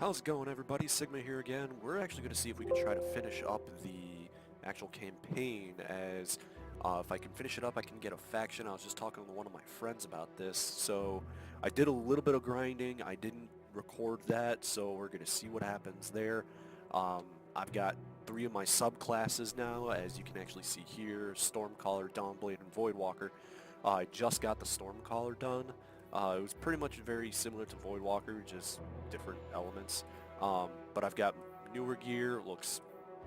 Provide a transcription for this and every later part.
How's it going, everybody? Sigma here again. We're actually going to see if we can try to finish up the actual campaign, as if I can finish it up, I can get a faction. I was just talking to one of my friends about this, so I did a little bit of grinding. I didn't record that, so we're going to see what happens there. I've got 3 of my subclasses now, as you can actually see here: Stormcaller, Dawnblade, and Voidwalker. I just got the Stormcaller done. It was pretty much very similar to Voidwalker, just different elements. But I've got newer gear.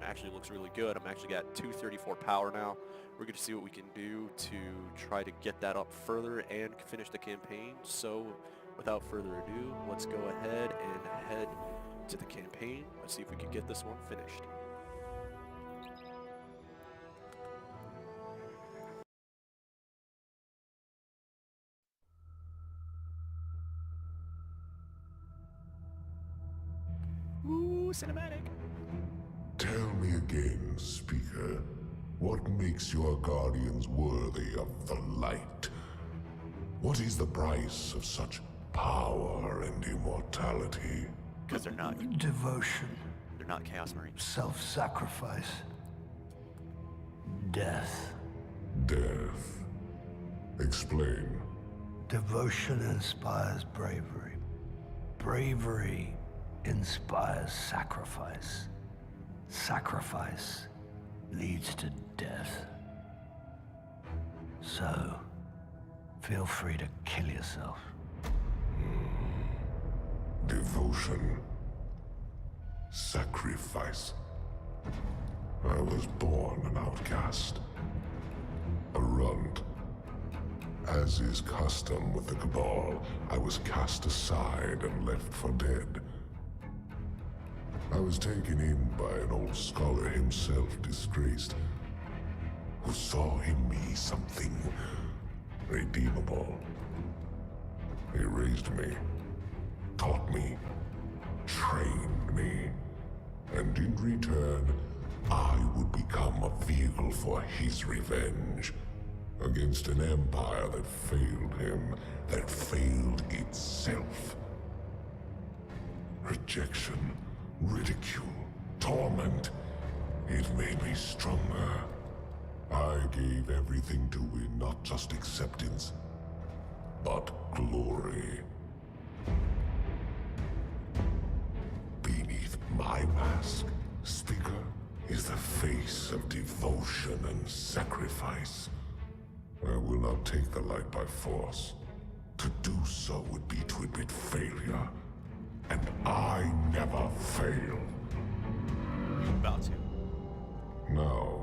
Actually looks really good. I'm actually got 234 power now. We're going to see what we can do to try to get that up further and finish the campaign. So without further ado, let's go ahead and head to the campaign. Let's see if we can get this one finished. Ooh, cinematic! Tell me again, Speaker, what makes your guardians worthy of the light? What is the price of such power and immortality? Because they're not Devotion, Chaos Marines. self-sacrifice, death. Death. Explain. Devotion inspires bravery. Bravery inspires sacrifice. Sacrifice leads to death. So, feel free to kill yourself. Devotion. Sacrifice. I was born an outcast. A runt. As is custom with the Cabal, I was cast aside and left for dead. I was taken in by an old scholar himself, disgraced, who saw in me something redeemable. He raised me, taught me, trained me, and in return, I would become a vehicle for his revenge against an empire that failed him, that failed itself. Rejection, ridicule, torment. It made me stronger. I gave everything to win not just acceptance, but glory. Beneath my mask, Speaker, is the face of devotion and sacrifice. I will not take the light by force. To do so would be to admit failure. And I never fail. You're about to. Now,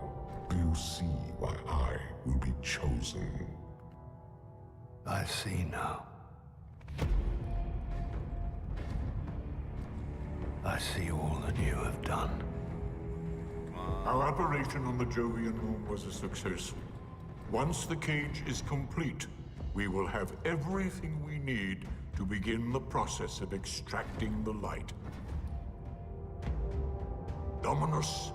do you see why I will be chosen? I see now. I see all that you have done. Our operation on the Jovian moon was a success. Once the cage is complete, we will have everything we need to begin the process of extracting the light. Dominus,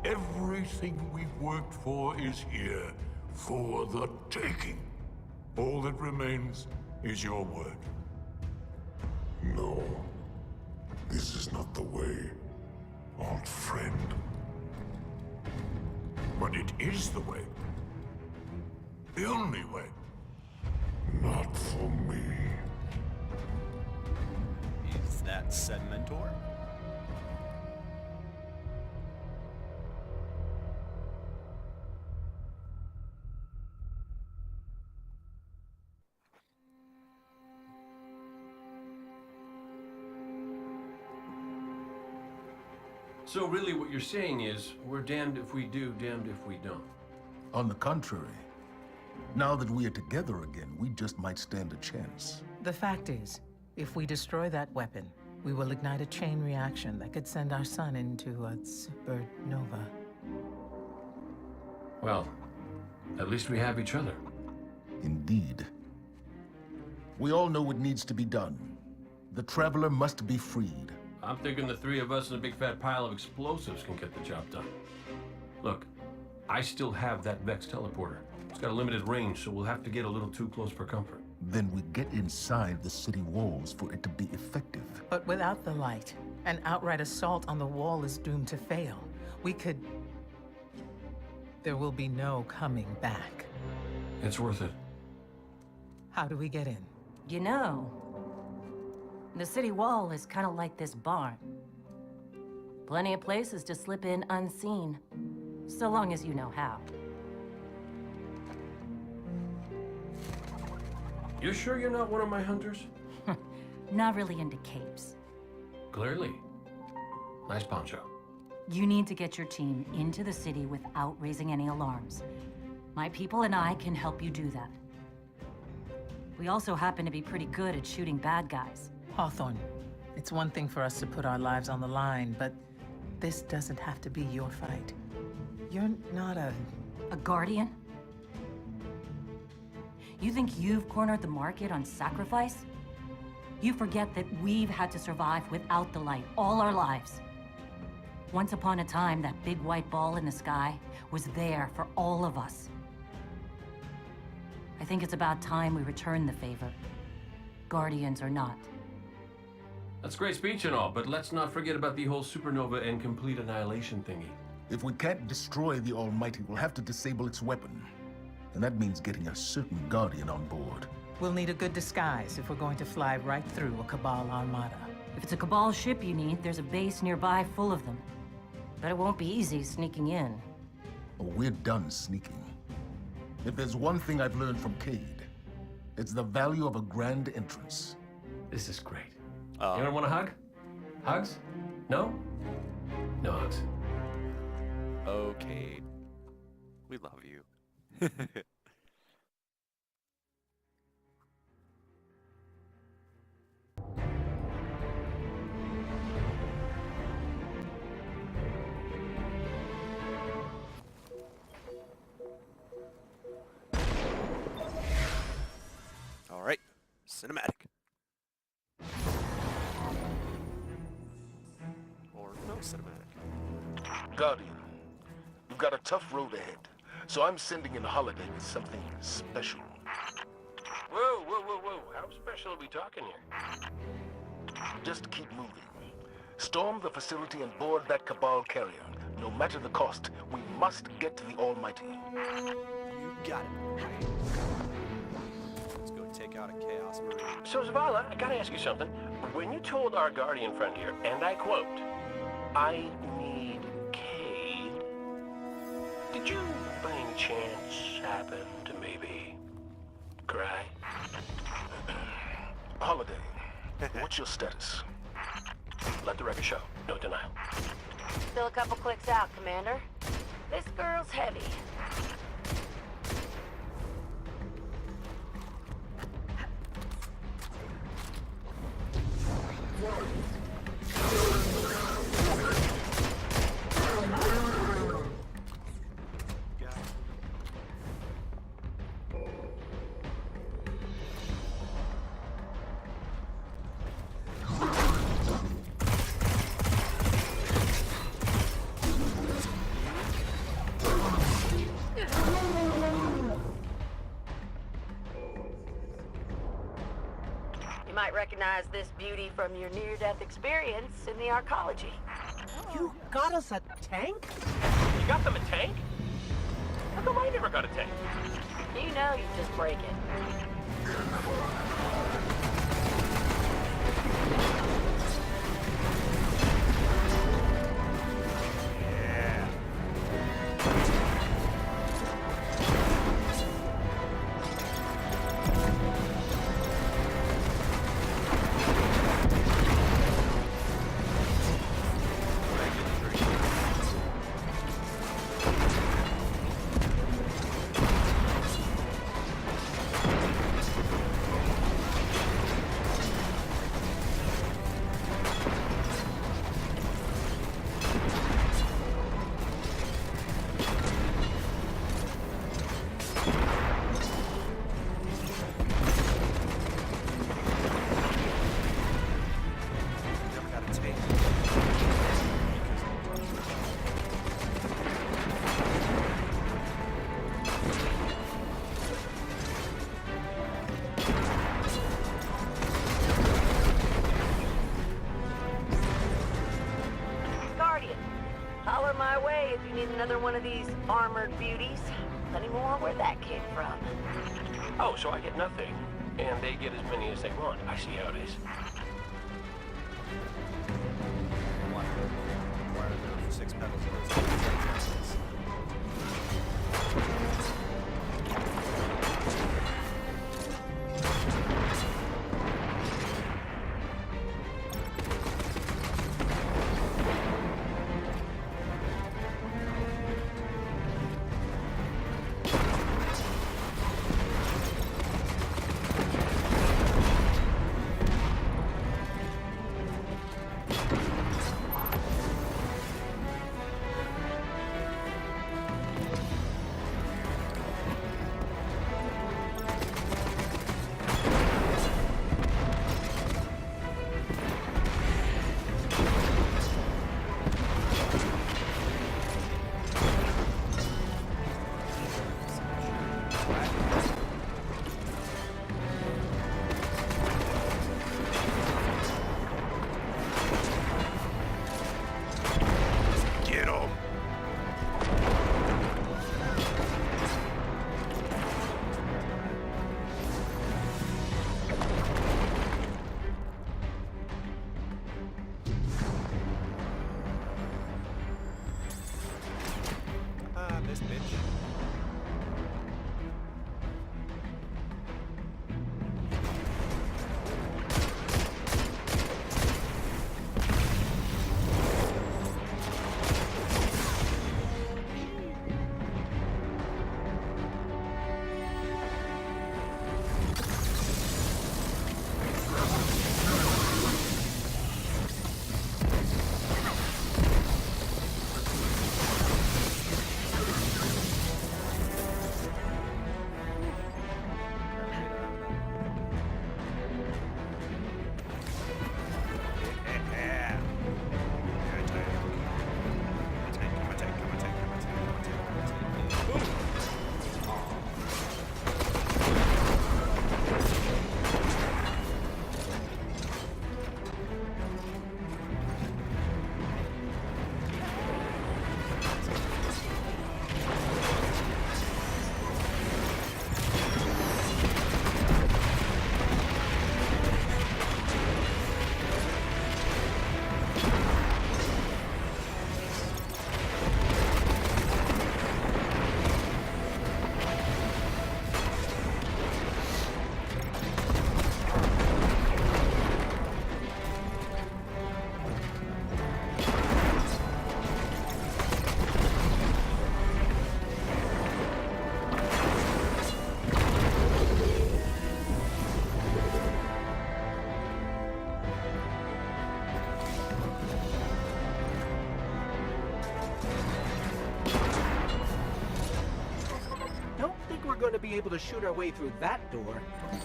everything we've worked for is here, for the taking. All that remains is your word. No. This is not the way, old friend. But it is the way. The only way. Not for me. Is that said mentor? So really what you're saying is, we're damned if we do, damned if we don't. On the contrary, now that we are together again, we just might stand a chance. The fact is, if we destroy that weapon, we will ignite a chain reaction that could send our sun into a supernova. Well, at least we have each other. Indeed. We all know what needs to be done. The Traveler must be freed. I'm thinking the 3 of us and a big fat pile of explosives can get the job done. Look, I still have that Vex teleporter. It's got a limited range, so we'll have to get a little too close for comfort. Then we get inside the city walls for it to be effective. But without the light, An outright assault on the wall is doomed to fail. We could... There will be no coming back. It's worth it. How do we get in? You know, the city wall is kind of like this barn. Plenty of places to slip in unseen, so long as you know how. You sure you're not one of my hunters? Not really into capes. Clearly. Nice poncho. You need to get your team into the city without raising any alarms. My people and I can help you do that. We also happen to be pretty good at shooting bad guys. Hawthorne, it's one thing for us to put our lives on the line, but this doesn't have to be your fight. You're not a... A guardian? You think you've cornered the market on sacrifice? You forget that we've had to survive without the light all our lives. Once upon a time, that big white ball in the sky was there for all of us. I think it's about time we return the favor, guardians or not. That's a great speech and all, but let's not forget about the whole supernova and complete annihilation thingy. If we can't destroy the Almighty, we'll have to disable its weapon. And that means getting a certain Guardian on board. We'll need a good disguise if we're going to fly right through a Cabal armada. If it's a Cabal ship you need, there's a base nearby full of them. But it won't be easy sneaking in. Oh, we're done sneaking. If there's one thing I've learned from Cade, it's the value of a grand entrance. This is great. You don't want a hug? Hugs? No? No hugs. Okay. We love you. All right, cinematic. Or no cinematic. Guardian, you've got a tough road ahead, so I'm sending in Holiday with something special. Whoa, whoa, whoa, whoa. How special are we talking here? Just keep moving. Storm the facility and board that Cabal carrier. No matter the cost, we must get to the Almighty. You got it. Let's go take out a Chaos Marine. So, Zavala, I gotta ask you something. When you told our Guardian friend here, and I quote, I need Cade, did you, by any chance, happen to maybe cry? Holiday, what's your status? Let the record show. No denial. Still a couple clicks out, Commander. This girl's heavy. You might recognize this beauty from your near-death experience in the arcology. You got us a tank? You got them a tank? How come I never got a tank? You know you just break it. another one of these armored beauties? Plenty more where that came from. Oh, so I get nothing, and they get as many as they want. I see how it is. Why are there 6 petals of those? This bitch. Going to be able to shoot our way through that door.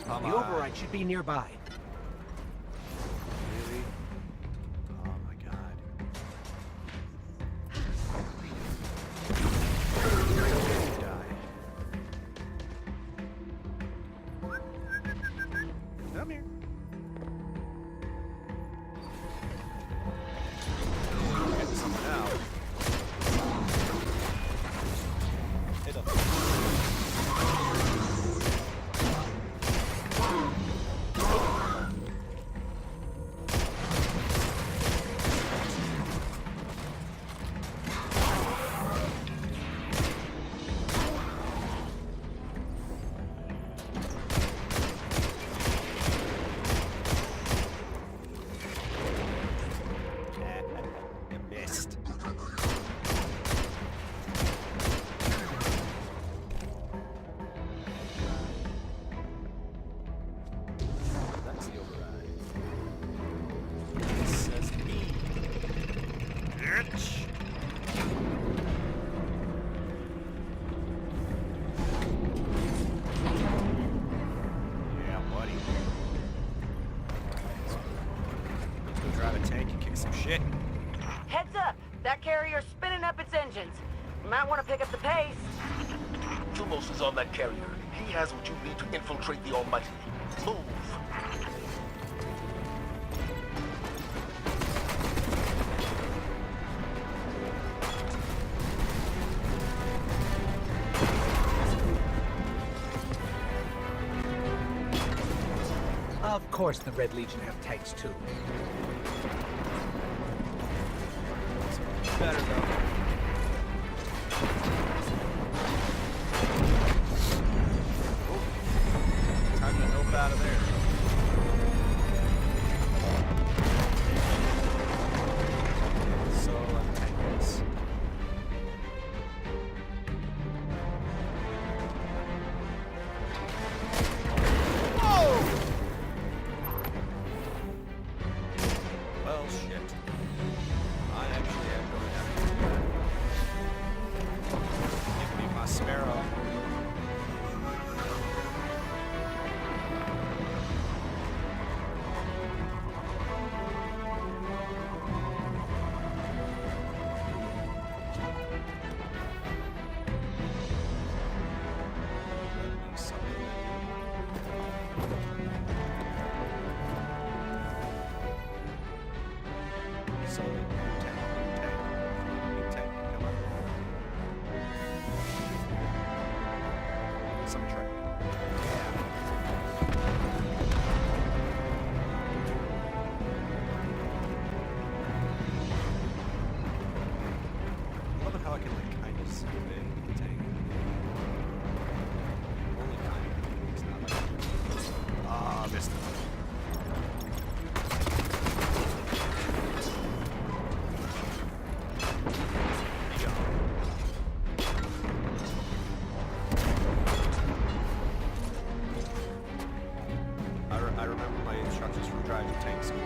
Come The on. override should be nearby. Really? Oh my god. Die. Come here. Get something out. Hit him. Missed. That's the override. It says me. Bitch. Yeah, buddy. Let's go drive a tank and kick some shit. Heads up! That carrier's spinning up its engines. You might want to pick up the pace. Thumos is on that carrier. He has what you need to infiltrate the Almighty. Move! course the Red Legion have tanks too. Better though. Time to nope out of there. So tanks. Whoa! Well, shit. I actually am going to have to do that. Give me my Sparrow. So, tank, come on. Some track. I love it how I can like kind of see the tank. Only kind of. It's not like missed it. I remember my instructions from driving tank school.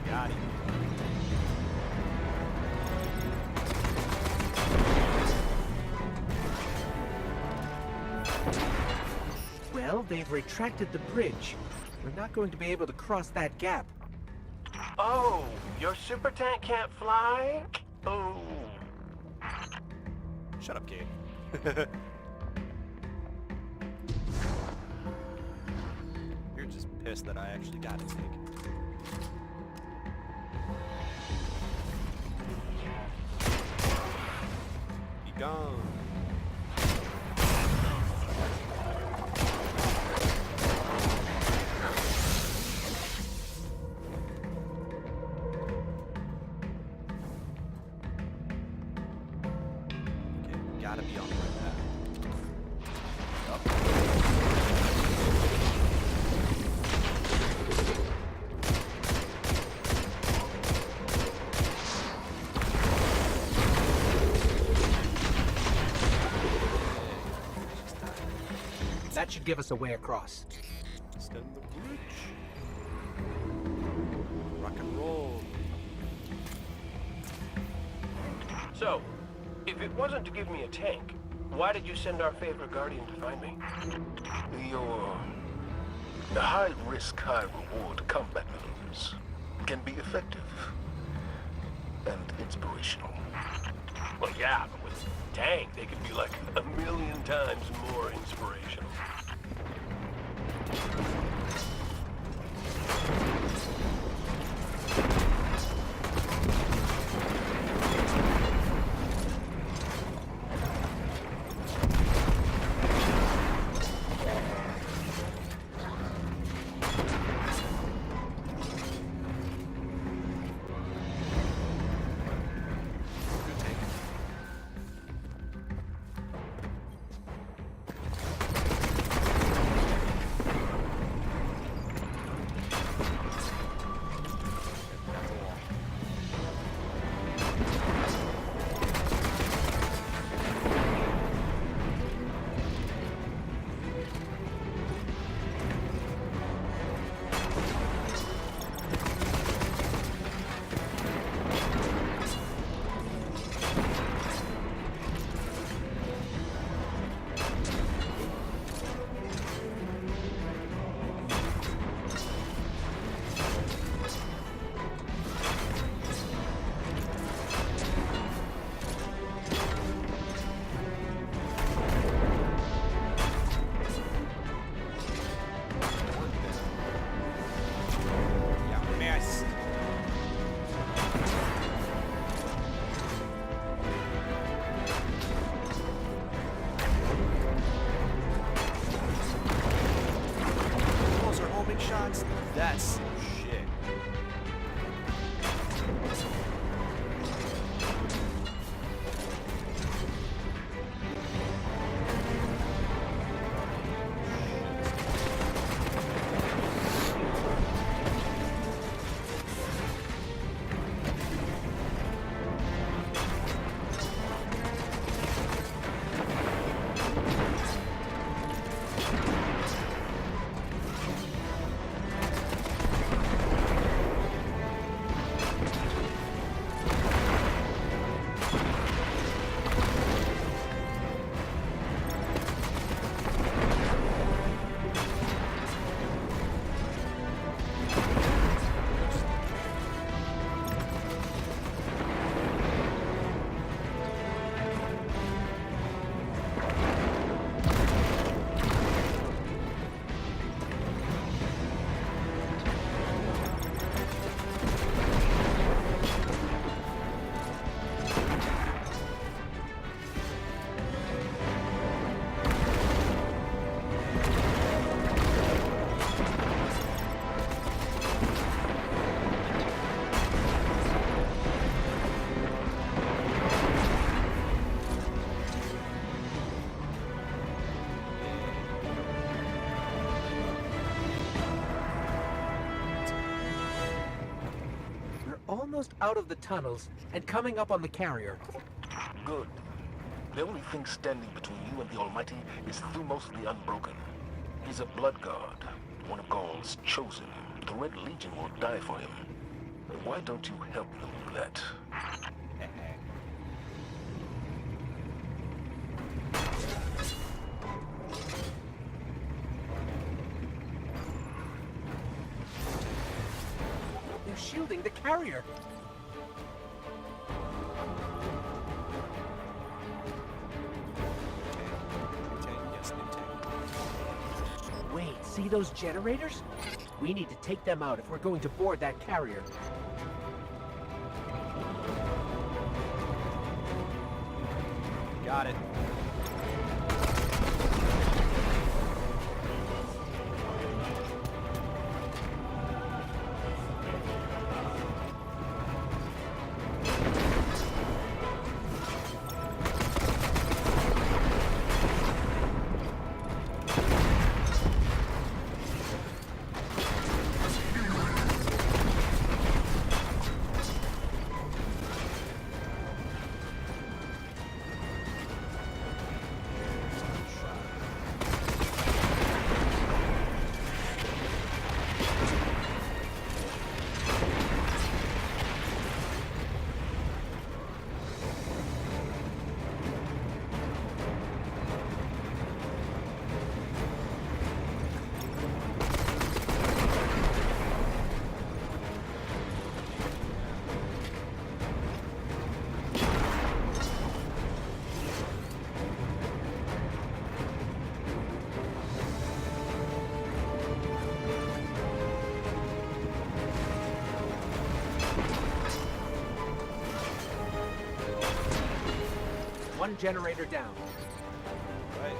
Got it. Well, they've retracted the bridge. We're not going to be able to cross that gap. Oh, your super tank can't fly? Oh. Shut up, Gabe. You're just pissed that I actually got a tank. Be gone. Gotta be on the right path. That should give us a way across. Extend the bridge. Rock and roll. So, if it wasn't to give me a tank, why did you send our favorite guardian to find me? Your high-risk, high-reward combat maneuvers can be effective and inspirational. Well, yeah, but with a tank, they could be like 1,000,000 times more inspirational. shots, that's some shit. Almost out of the tunnels and coming up on the carrier. Good. The only thing standing between you and the Almighty is Thumos the Unbroken. He's a blood god, one of Gaul's chosen. The Red Legion will die for him. Why don't you help them with that? They're shielding the carrier. Wait, see those generators? We need to take them out if we're going to board that carrier. Got it. One generator down. Right.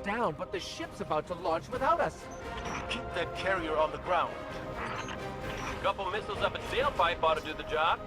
Down, but the ship's about to launch without us. Keep that carrier on the ground. A couple missiles up its tailpipe ought to do the job.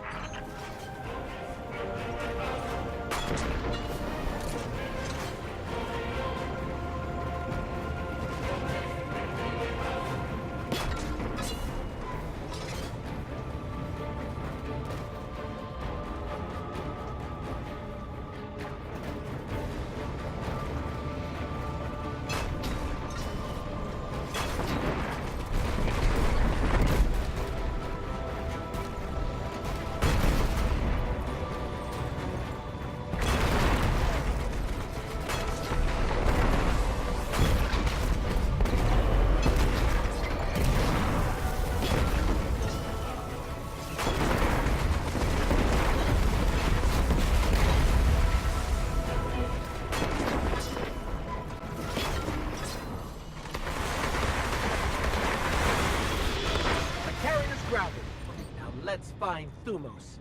find Thumos.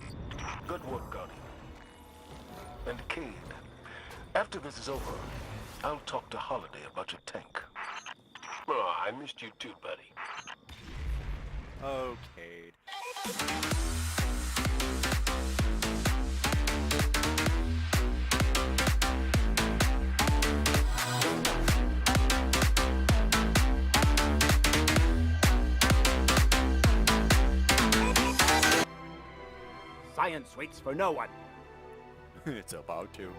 Good work, Guardian. And Cade, after this is over, I'll talk to Holiday about your tank. Oh, I missed you too, buddy. Okay. Science waits for no one. It's about to.